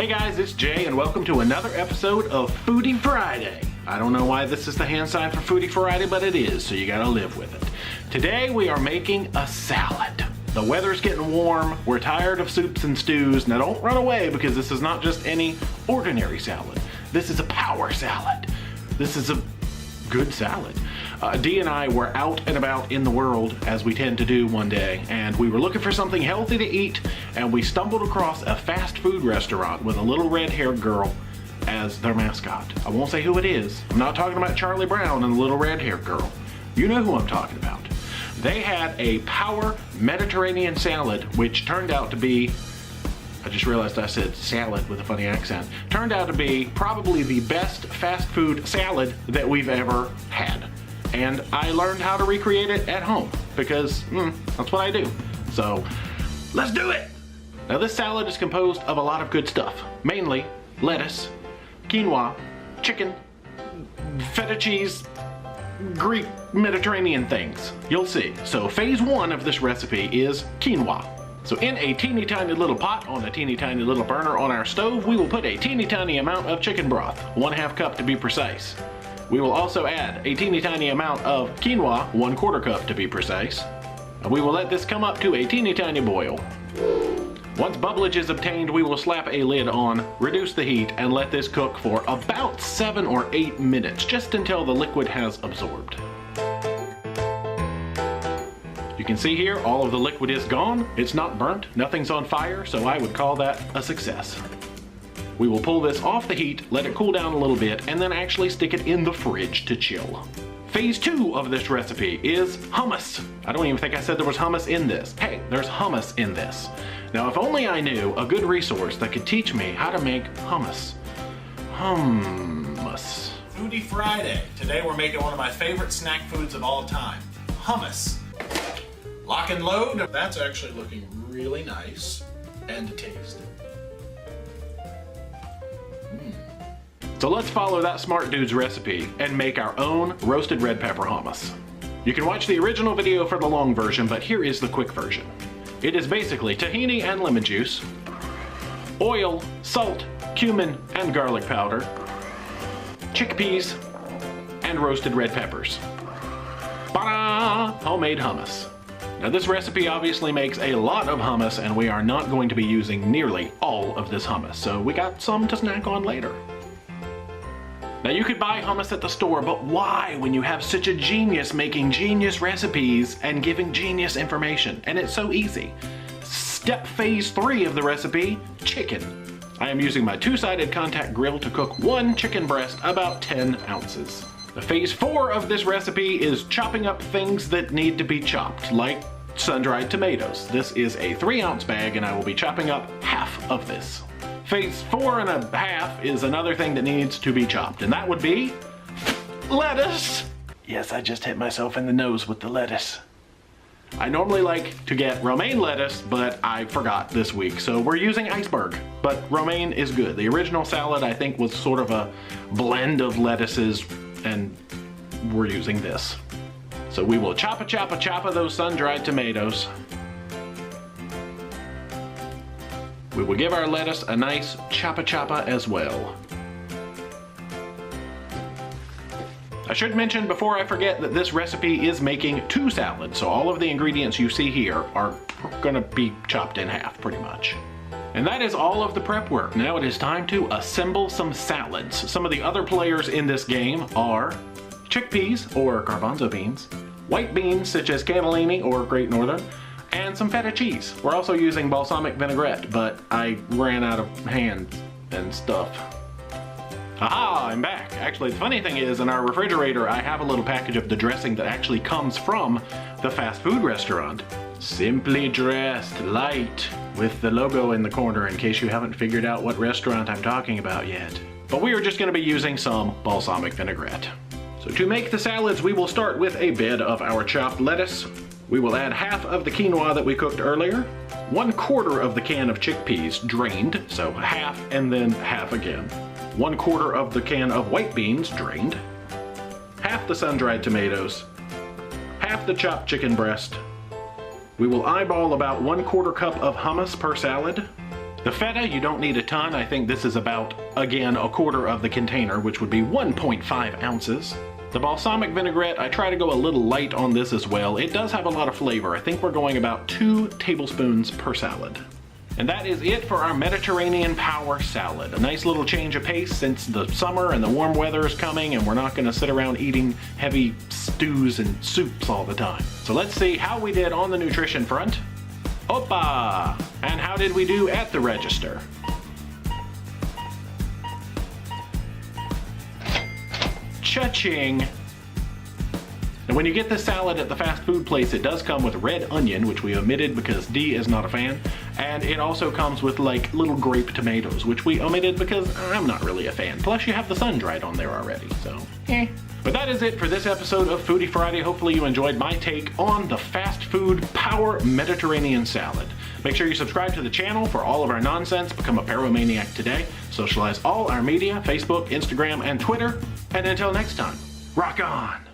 Hey guys, it's Jay and welcome to another episode of Foodie Friday. I don't know why this is the hand sign for Foodie Friday, but it is, so you gotta live with it. Today we are making a salad. The weather's getting warm, we're tired of soups and stews. Now don't run away because this is not just any ordinary salad. This is a power salad. This is a good salad. Dee and I were out and about in the world, as we tend to do one day, and we were looking for something healthy to eat, and we stumbled across a fast food restaurant with a little red-haired girl as their mascot. I won't say who it is. I'm not talking about Charlie Brown and the little red-haired girl. You know who I'm talking about. They had a power Mediterranean salad, which turned out to be, I just realized I said salad with a funny accent, turned out to be probably the best fast food salad that we've ever had. And I learned how to recreate it at home because that's what I do. So let's do it. Now this salad is composed of a lot of good stuff, mainly lettuce, quinoa, chicken, feta cheese, Greek Mediterranean things. You'll see. So phase one of this recipe is quinoa. So in a teeny tiny little pot on a teeny tiny little burner on our stove, we will put a teeny tiny amount of chicken broth, 1/2 cup to be precise. We will also add a teeny tiny amount of quinoa, 1/4 cup to be precise. And we will let this come up to a teeny tiny boil. Once bubblage is obtained, we will slap a lid on, reduce the heat, and let this cook for about 7 or 8 minutes, just until the liquid has absorbed. You can see here, all of the liquid is gone. It's not burnt, nothing's on fire, so I would call that a success. We will pull this off the heat, let it cool down a little bit, and then actually stick it in the fridge to chill. Phase 2 of this recipe is hummus. I don't even think I said there was hummus in this. Hey, there's hummus in this. Now, if only I knew a good resource that could teach me how to make hummus. Hummus. Foodie Friday. Today we're making one of my favorite snack foods of all time, hummus. Lock and load. That's actually looking really nice and tasty. So let's follow that smart dude's recipe and make our own roasted red pepper hummus. You can watch the original video for the long version, but here is the quick version. It is basically tahini and lemon juice, oil, salt, cumin, and garlic powder, chickpeas, and roasted red peppers. Ta-da! Homemade hummus. Now this recipe obviously makes a lot of hummus, and we are not going to be using nearly all of this hummus, so we got some to snack on later. Now you could buy hummus at the store, but why when you have such a genius making genius recipes and giving genius information? And it's so easy. Step phase 3 of the recipe, chicken. I am using my 2-sided contact grill to cook 1 chicken breast, about 10 ounces. The phase 4 of this recipe is chopping up things that need to be chopped, like sun-dried tomatoes. This is a 3-ounce bag and I will be chopping up half of this. Phase 4.5 is another thing that needs to be chopped, and that would be lettuce. Yes, I just hit myself in the nose with the lettuce. I normally like to get romaine lettuce, but I forgot this week, so we're using iceberg, but romaine is good. The original salad, I think, was sort of a blend of lettuces, and we're using this. So we will choppa those sun-dried tomatoes. We will give our lettuce a nice choppa as well. I should mention before I forget that this recipe is making 2 salads, so all of the ingredients you see here are gonna be chopped in half pretty much. And that is all of the prep work. Now it is time to assemble some salads. Some of the other players in this game are chickpeas or garbanzo beans, white beans such as cannellini or Great Northern, and some feta cheese. We're also using balsamic vinaigrette, but I ran out of hands and stuff. Aha, I'm back. Actually, the funny thing is, in our refrigerator, I have a little package of the dressing that actually comes from the fast food restaurant. Simply Dressed Light, with the logo in the corner in case you haven't figured out what restaurant I'm talking about yet. But we are just gonna be using some balsamic vinaigrette. So to make the salads, we will start with a bed of our chopped lettuce. We will add half of the quinoa that we cooked earlier, 1/4 of the can of chickpeas drained, so half and then half again, 1/4 of the can of white beans drained, half the sun-dried tomatoes, half the chopped chicken breast. We will eyeball about 1/4 cup of hummus per salad, The feta, you don't need a ton. I think this is about, again, a quarter of the container, which would be 1.5 ounces. The balsamic vinaigrette, I try to go a little light on this as well. It does have a lot of flavor. I think we're going about 2 tablespoons per salad. And that is it for our Mediterranean power salad. A nice little change of pace since the summer and the warm weather is coming and we're not gonna sit around eating heavy stews and soups all the time. So let's see how we did on the nutrition front. Opa! And how did we do at the register? Cha-ching! And when you get this salad at the fast food place, it does come with red onion, which we omitted because Dee is not a fan. And it also comes with like little grape tomatoes, which we omitted because I'm not really a fan. Plus you have the sun-dried on there already, so eh. But that is it for this episode of Foodie Friday. Hopefully you enjoyed my take on the fast food power Mediterranean salad. Make sure you subscribe to the channel for all of our nonsense. Become a Paromaniac today. Socialize all our media, Facebook, Instagram, and Twitter. And until next time, rock on!